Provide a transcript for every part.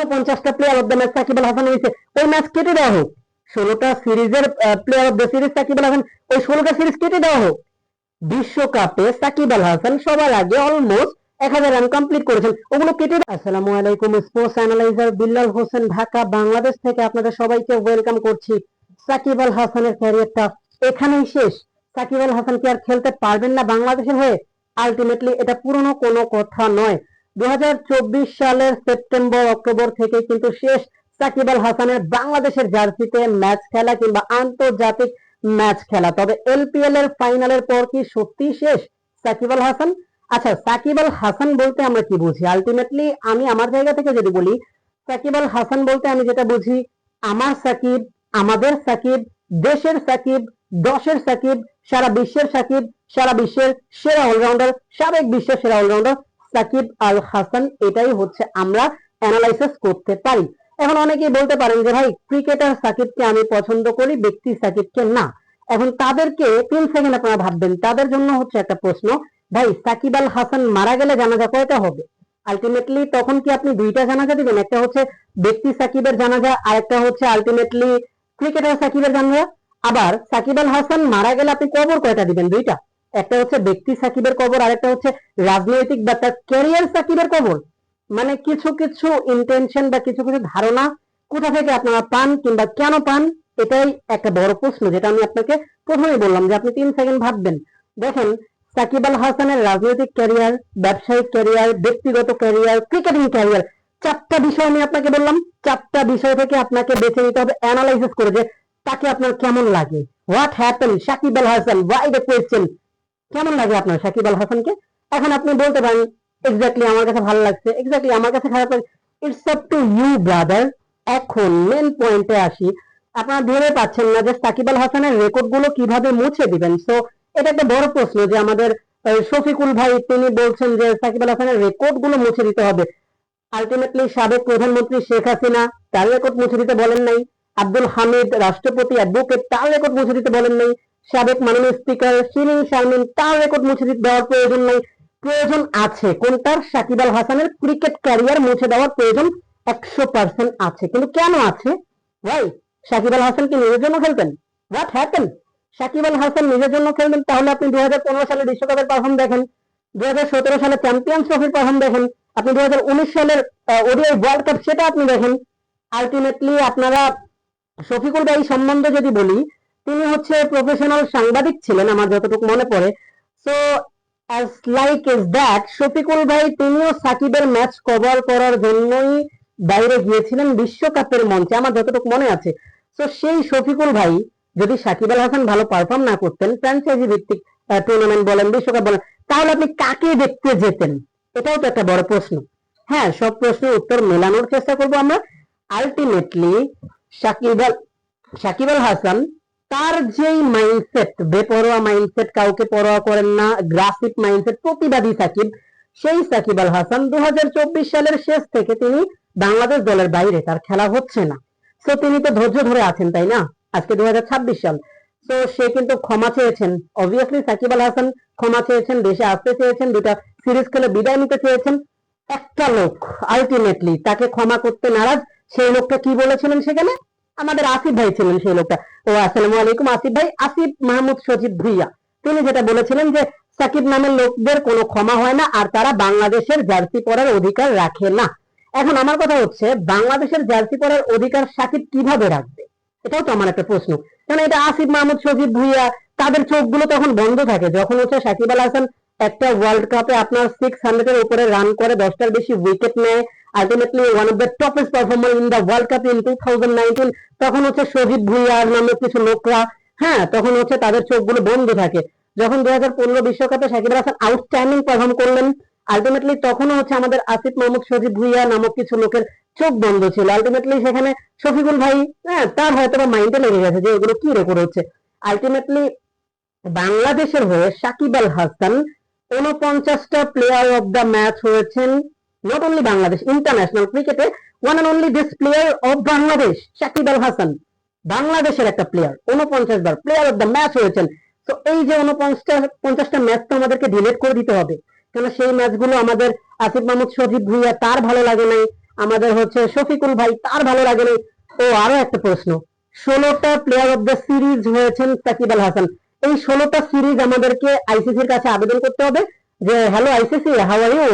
49টা player of the match Shakib Al Hasan হয়েছে, ওই match কেটে দেওয়া হোক। 16টা সিরিজের player of the series Shakib Al Hasan, ওই 16টা সিরিজ কেটে দেওয়া হোক। বিশ্বকাপে সাকিব আল হাসান সবার আগে অলমোস্ট 1000 রান কমপ্লিট করেছেন, ওগুলো কেটে। আসসালামু আলাইকুম, স্পোর্টস অ্যানালাইজার বিল্লাল হোসেন ঢাকা বাংলাদেশ থেকে আপনাদের সবাইকে ওয়েলকাম করছি। সাকিব আল হাসানের ক্যারিয়ারটা এখানেই শেষ? সাকিব আল হাসান কি আর খেলতে পারবেন না বাংলাদেশের হয়ে? আলটিমেটলি এটা পুরনো কোনো কথা নয়। 2024 সালের সেপ্টেম্বর অক্টোবর থেকে কিন্তু শেষ সাকিব আল হাসানের বাংলাদেশের জার্সিতে ম্যাচ খেলা কিংবা আন্তর্জাতিক ম্যাচ খেলা। তবে এলপিএল এর ফাইনালের পর কি সত্যি শেষ সাকিব আল হাসান? আচ্ছা, সাকিব আল হাসান বলতে আমরা কি বুঝি? আলটিমেটলি আমি আমার জায়গা থেকে যদি বলি, সাকিব আল হাসান বলতে আমি যেটা বুঝি, আমার সাকিব, আমাদের সাকিব, দেশের সাকিব, দশের সাকিব, সারা বিশ্বের সাকিব, সারা বিশ্বের সেরা অলরাউন্ডার, সাবেক বিশ্বের সেরা অলরাউন্ডার সাকিব আল হাসান। এটাই হচ্ছে আমরা অ্যানালাইসিস করতে পারি। এখন অনেকেই বলতে পারেন যে ভাই, ক্রিকেটার সাকিবকে আমি পছন্দ করি, ব্যক্তি সাকিবকে না। এখন তাদেরকে 3 সেকেন্ড আপনারা ভাববেন, তাদের জন্য হচ্ছে একটা প্রশ্ন, ভাই সাকিব আল হাসান মারা গেলে জানাজা কয়টা হবে? আলটিমেটলি তখন কি আপনি দুইটা জানাজা দিবেন? একটা হচ্ছে ব্যক্তি সাকিবের জানাজা, আর একটা হচ্ছে আলটিমেটলি ক্রিকেটার সাকিবের জানাজা। আবার সাকিব আল হাসান মারা গেলে আপনি কবর কয়টা দিবেন? দুইটা। একটা হচ্ছে ব্যক্তি সাকিবের কবর, আর একটা হচ্ছে রাজনৈতিক বা তার ক্যারিয়ার সাকিবের কবর। মানে কিছু কিছু ইন্টেনশন বা কিছু কিছু ধারণা কোথা থেকে আপনারা পান কিংবা কেন পান, এটাই একটা বড় প্রশ্ন, যেটা আমি আপনাকে প্রথমেই বললাম যে আপনি 3 সেকেন্ড ভাববেন। দেখেন, সাকিব আল হাসানের রাজনৈতিক ক্যারিয়ার, ব্যবসায়িক ক্যারিয়ার, ব্যক্তিগত ক্যারিয়ার, ক্রিকেটিং ক্যারিয়ার, 4টা বিষয় আমি আপনাকে বললাম। 4টা বিষয় থেকে আপনাকে বেছে নিতে হবে, অ্যানালাইসিস করে যে তাকে আপনার কেমন লাগে। What happen Shakib Al Hasan, why the question, কেমন লাগে আপনার সাকিব আল হাসানকে? এখন আপনি বলতে পারেন এক্স্যাক্টলি আমার কাছে ভালো লাগছে, এক্স্যাক্টলি আমার কাছে খারাপ লাগছে। It's up to you brother. এখন মেন পয়েন্টে আসি। আপনারা ভেবে পাচ্ছেন না যে সাকিব আল হাসানের রেকর্ড গুলো কিভাবে মুছে দিবেন। সো এটা একটা বড় প্রশ্ন যে আমাদের শফিকুল ভাই তিনি বলছেন যে সাকিব আল হাসানের রেকর্ড গুলো মুছে দিতে হবে। আলটিমেটলি সাবেক প্রধানমন্ত্রী শেখ হাসিনা তার রেকর্ড মুছে দিতে বলেন নাই। আব্দুল হামিদ রাষ্ট্রপতি অ্যাডভোকেট তার রেকর্ড মুছে দিতে বলেন নাই। সাবেক মাননীয় স্পিকার শিরিন শারমিন তার রেকর্ড মুছে দিতে দেওয়ার প্রয়োজন নাই। প্রয়োজন আছে কোনটার? সাকিব আল হাসানের ক্রিকেট ক্যারিয়ার মুছে দেওয়ার প্রয়োজন 100% আছে। কিন্তু কেন আছে? ভাই, সাকিব আল হাসান কি নিজের জন্য খেলতেন? What happen? সাকিব আল হাসান নিজের জন্য খেলতেন তাহলে আপনি 2015 সালে বিশ্বকাপের পারফর্ম দেখেন, 2017 সালে চ্যাম্পিয়ন্স ট্রফির পারফর্ম দেখেন, আপনি 2019 সালের ওডিআই ওয়ার্ল্ড কাপ সেটা আপনি দেখেন। আলটিমেটলি আপনারা শফিকুল ভাই সম্বন্ধে যদি বলি, তিনি হচ্ছে প্রফেশনাল সাংবাদিক ছিলেন আমার যতটুকু মনে পড়ে। So as like is that, Shafiqul ভাই তিনিও সাকিবের ম্যাচ কভার করার জন্যই বাইরে গিয়েছিলেন বিশ্বকাপের মঞ্চে, আমার যতটুকু মনে আছে। তো সেই শফিকুল ভাই যদি সাকিব আল হাসান ভালো পারফর্ম না করতেন, ফ্র্যাঞ্চাইজি ভিত্তিক টুর্নামেন্ট বলেন, বিশ্বকাপ বলেন, তাহলে আপনি কাকে দেখতে যেতেন? এটাও তো একটা বড় প্রশ্ন। হ্যাঁ, সব প্রশ্নের উত্তর মেলানোর চেষ্টা করবো আমরা। আলটিমেটলি সাকিব আল হাসান তার যেই মাইন্ডসেট, বেপরোয়া মাইন্ডসেট, কাউকে পরোয়া করেন না, গ্রাফিক মাইন্ডসেট, প্রতিবাদী সাকিব, সেই সাকিব আল হাসান 2024 সালের শেষ থেকে তিনি বাংলাদেশ দলের বাইরে, তার খেলা হচ্ছে না। সো তিনি তো ধৈর্য ধরে আছেন, তাই না? আজকে 2026 সাল। তো সে কিন্তু ক্ষমা চেয়েছেন। অবভিয়াসলি সাকিব আল হাসান ক্ষমা চেয়েছেন, দেশে আসতে চেয়েছেন, দুটা সিরিজ খেলে বিদায় নিতে চেয়েছেন। একটা লোক আলটিমেটলি তাকে ক্ষমা করতে নারাজ। সেই লোকটা কি বলেছিলেন সেখানে? আমাদের আসিফ ভাই ছিলেন সেই লোকটা। ও আসসালামু আলাইকুম আসিফ ভাই, আসিফ মাহমুদ সজীব ভুইয়া। তিনি যেটা বলেছিলেন যে সাকিব নামের লোকদের কোনো ক্ষমা হয় না, আর তারা বাংলাদেশের জার্সি পরার অধিকার রাখে না। এখন আমার কথা হচ্ছে, বাংলাদেশের জার্সি পরার অধিকার সাকিব কিভাবে রাখবে? এটাও তো আমার একটা প্রশ্ন। কারণ এটা আসিফ মাহমুদ সজীব ভুইয়া, তাদের চোখগুলো তখন বন্ধ থাকে যখন হচ্ছে সাকিব আল হাসান একটা ওয়ার্ল্ড কাপে আপনার 600 এর উপরে রান করে, 10টার বেশি উইকেট নেয়, ultimately one of the toppest performer in the world cup in 2019। তখন হচ্ছে সজীব ভুইয়ার নামে কিছু লোকরা, হ্যাঁ, তখন হচ্ছে তাদের চোখগুলো বন্ধ থাকে। যখন 2015 বিশ্বকাপে সাকিব আল হাসান আউটস্ট্যান্ডিং পারফর্ম করলেন, আলটিমেটলি তখনও হচ্ছে আমাদের আসিফ মাহমুদ সজীব ভুইয়া নামক কিছু লোকের চোখ বন্ধ ছিল। আলটিমেটলি সেখানে শফিকুল ভাই, হ্যাঁ, তার হয়তো বা মাইন্ডে লেগে গেছে যে এগুলো কি রেকর্ড হচ্ছে। আলটিমেটলি বাংলাদেশের হয়ে সাকিব আল হাসান 49টা প্লেয়ার অফ দ্য ম্যাচ হয়েছেন। নট অনলি বাংলাদেশ, ইন্টারন্যাশনাল ক্রিকেটে one and only this player of Bangladesh Shakib Al Hasan, বাংলাদেশের একটা প্লেয়ার 49 বার প্লেয়ার অফ দ্য ম্যাচ হয়েছেন। তো এই যে 49টা ম্যাচ তো আমাদেরকে ডিলিট করে দিতে হবে, কেন সেই ম্যাচগুলো আমাদের আসিফ মাহমুদ সজীব ভুইয়া তার ভালো লাগে নাই, আমাদের হচ্ছে শফিকুল ভাই তার ভালো লাগেনি। ও আরো একটা প্রশ্ন, 16টা প্লেয়ার অফ দ্য সিরিজ হয়েছেন সাকিব আল হাসান। এই 16টা সিরিজ আমাদেরকে আইসিসির কাছে আবেদন করতে হবে যে hello ICC how are you,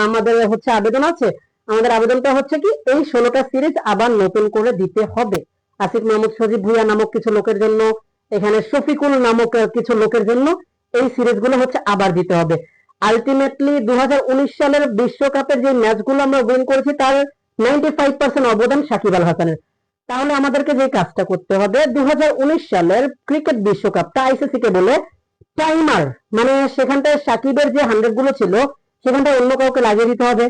আমাদের হচ্ছে আবেদন আছে। আমাদের আবেদনটা হচ্ছে কি এই 16টা সিরিজ আবার নতুন করে দিতে হবে। আসিফ মাহমুদ সজীব ভুইয়া নামক কিছু লোকের জন্য, এখানে শফিকুল নামক কিছু লোকের জন্য এই সিরিজগুলো হচ্ছে আবার দিতে হবে। আলটিমেটলি 2019 সালের বিশ্বকাপের যে ম্যাচগুলো আমরা উইন করেছি তার 95% অবদান সাকিব আল হাসানের। তাহলে আমাদেরকে যে কাজটা করতে হবে 2019 সালের ক্রিকেট বিশ্বকাপটা আইসিসি কে বলে টাইমার, মানে সেখানটায় সাকিবের যে 100 গুলো ছিল সেখানটায় অন্য কাউকে লাগিয়ে দিতে হবে।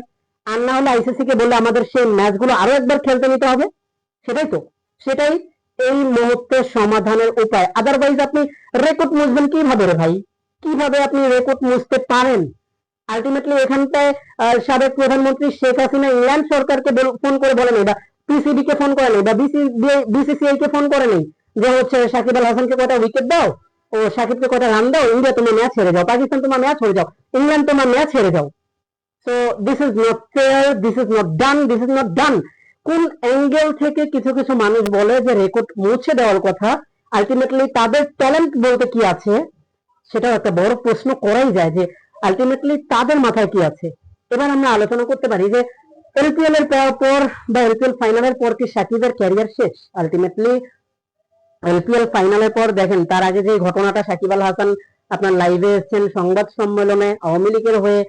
আর না হলে আইসিসি কে বলে আমাদের সেই ম্যাচগুলো আরো একবার খেলতে নিতে হবে। সেটাই তো, সেটাই এই মুহূর্তে সমাধানের উপায়। আদারওয়াইজ আপনি রেকর্ড মুছবেন কিভাবে রে ভাই? কিভাবে আপনি রেকর্ড মুছতে পারেন? আলটিমেটলি এখানটায় সাবেক প্রধানমন্ত্রী শেখ হাসিনা ইংল্যান্ড সরকারকে ফোন করে বলেনি, বা পিসিবি কে ফোন করেনি, বা বিসিসিআই কে ফোন করেনি যে হচ্ছে সাকিব আল হাসানকে কটা উইকেট দাও, ও সাকিবকে কটা রান দাও, ইন্ডিয়া তোমার ম্যাচ হেরে যাও, পাকিস্তান তোমার ম্যাচ হেরে যাও, ইংল্যান্ড তোমার ম্যাচ হেরে যাও। So this is not fair, this is not done, this is not done. কোন অ্যাঙ্গেল থেকে কিছু কিছু মানুষ বলে যে রেকর্ড মুছে দেওয়ার কথা, আলটিমেটলি তাদের ট্যালেন্ট বলতে কি আছে সেটাও একটা বড় প্রশ্ন করাই যায় যে আলটিমেটলি তাদের মাথায় কি আছে। এবার আমরা আলোচনা করতে পারি যে এলপিএল এর পর বা এলপিএল ফাইনালের পর কি সাকিবের ক্যারিয়ার শেষ? আলটিমেটলি এলপিএল ফাইনালের পর দেখেন তার আগে যে ঘটনাটা, সাকিব আল হাসান আপনার লাইভে এসেছেন সংবাদ সম্মেলনে আওয়ামী লীগের হয়ে।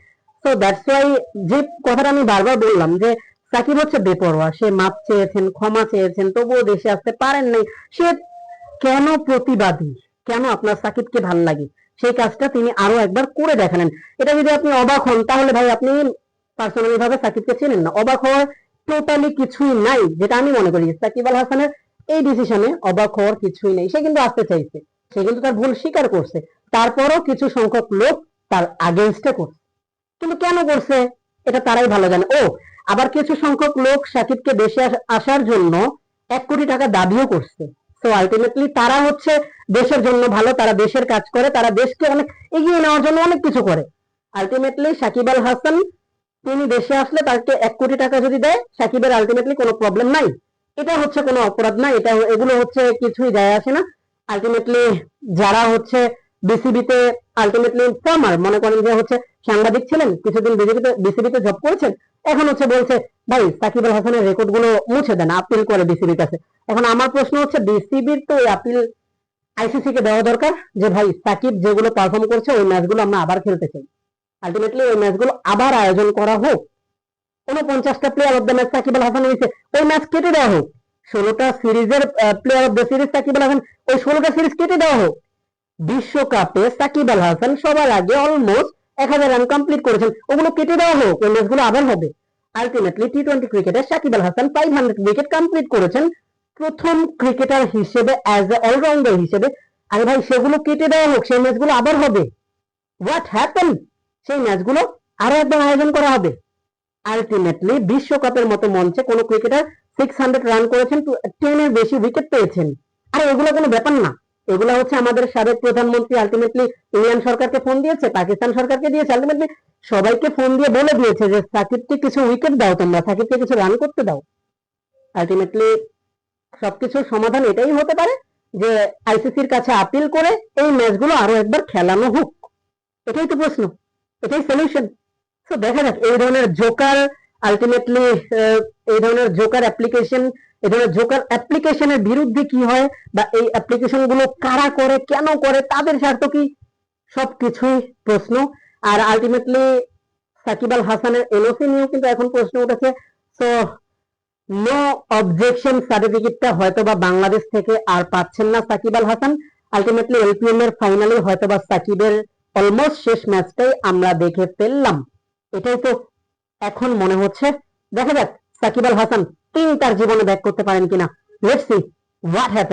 তো দ্যাটস ওয়াই যে কথাটা আমি বারবার বললাম যে সাকিব হচ্ছে বেপরোয়া, সে মাপ চেয়েছেন, ক্ষমা চেয়েছেন, তবুও দেশে আসতে পারেন নাই। সে কেন প্রতিবাদী, কেন আপনার সাকিবকে ভাল লাগে সেই কাজটা তিনি আরো একবার করে দেখালেন। এটা যদি আপনি অবাক হন তাহলে ভাই আপনি পার্সোনালি ভাবে সাকিবকে চেনেন না। অবাক হওয়ার টোটালি কিছুই নাই, যেটা আমি মনে করি সাকিব আল হাসানের এই ডিসিশনে অবাক হওয়ার কিছুই নেই। সে কিন্তু আসতে চাইছে, সে কিন্তু তার ভুল স্বীকার করছে, তারপরও কিছু সংখ্যক লোক তার আগেনস্টে করছে। কিন্তু কেন করছে এটা তারাই ভালো জানে। ও আবার কিছু সংখ্যক লোক সাকিবকে দেশে আসার জন্য 1 কোটি টাকা দাবিও করছে। তো আলটিমেটলি তারা হচ্ছে দেশের জন্য ভালো, তারা দেশের কাজ করে, তারা দেশকে অনেক এগিয়ে নেওয়ার জন্য অনেক কিছু করে। আলটিমেটলি সাকিব আল হাসান তিনি দেশে আসলে তাকে 1 কোটি টাকা যদি দেয় সাকিবের আলটিমেটলি কোনো প্রবলেম নাই, এটা হচ্ছে কোনো অপরাধ না, এটা এগুলো হচ্ছে কিছুই যায় আসে না। আলটিমেটলি যারা হচ্ছে বিসিবিতে আলটিমেটলি ফর্মার, মনে করেন যে হচ্ছে সাংবাদিক ছিলেন, কিছুদিন বিসিবিতে জব করেছেন, এখন হচ্ছে বলছে ভাই সাকিব আল হাসানের রেকর্ড গুলো মুছে দেন, আপিল করে বিসিবির কাছে। এখন আমার প্রশ্ন হচ্ছে বিসিবির তো এই আপিল আইসিসি কে দেওয়া দরকার যে ভাই সাকিব যেগুলো পারফর্ম করছে ওই ম্যাচগুলো আমরা আবার খেলতে চাই, আলটিমেটলি ওই ম্যাচগুলো আবার আয়োজন করা হোক। 49টা player of the match Shakib Al Hasan হয়েছে, ওই ম্যাচ কেটে দেওয়া হোক। 16টা সিরিজের player of the series Shakib Al Hasan, ওই 16টা সিরিজ কেটে দেওয়া হোক। বিশ্বকাপে সাকিব আল হাসান সবার আগে অলমোস্ট 1000 রান কমপ্লিট করেছেন, ওগুলো কেটে দেওয়া হোক, ওই ম্যাচগুলো আবার হবে। আলটিমেটলি টি-20 ক্রিকেটে সাকিব আল হাসান 500 উইকেট কমপ্লিট করেছেন প্রথম ক্রিকেটার হিসেবে, অ্যাজ এ অলরাউন্ডার হিসেবে। আরে ভাই সেগুলো কেটে দেওয়া হোক, সেই ম্যাচগুলো আবার হবে। What happen? সেই ম্যাচগুলো আরো একবার আয়োজন করা হবে। আলটিমেটলি বিশ্বকাপের মতো মঞ্চে কোন ক্রিকেটার 600 রান করেছেন, 10 এর বেশি উইকেট পেয়েছেন। আরে এগুলো কোনো ব্যাপার না, এগুলো হচ্ছে আমাদের সাবেক প্রধানমন্ত্রী আলটিমেটলি ইন্ডিয়ান সরকারকে ফোন দিয়েছে, পাকিস্তান সরকারকে দিয়েছে, আলটিমেটলি সবাইকে ফোন দিয়ে বলে দিয়েছে যে সাকিবকে কিছু উইকেট দাও, তোমরা সাকিবকে কিছু রান করতে দাও। আলটিমেটলি সবকিছুর সমাধান এটাই হতে পারে যে আইসিসির কাছে আপিল করে এই ম্যাচগুলো আরো একবার খেলানো হোক। এটাই তো প্রশ্ন, এটাই সলিউশন। তো দেখা যাক এই ধরনের জোকার আলটিমেটলি এই ধরনের জোকার অ্যাপ্লিকেশন, এই ধরনের জোকার অ্যাপ্লিকেশনের বিরুদ্ধে কি হয়, বা এই অ্যাপ্লিকেশন গুলো কারা করে, কেন করে, তাদের স্বার্থ কি, সবকিছুই প্রশ্ন। আর আলটিমেটলি সাকিব আল হাসানের এনওসি নিয়েও কিন্তু এখন প্রশ্ন উঠেছে। তো নো অবজেকশন সার্টিফিকেটটা হয়তোবা বাংলাদেশ থেকে আর পাচ্ছেন না সাকিব আল হাসান। আলটিমেটলি এলপিএল এর ফাইনালে হয়তোবা সাকিবের অলমোস্ট শেষ ম্যাচটাই আমরা দেখে ফেললাম, এটাই তো এখন মনে হচ্ছে। দেখা যাক সাকিব আল হাসান তিনি তার জীবনে ব্যাক করতে পারেন কিনা। Let's see what happen.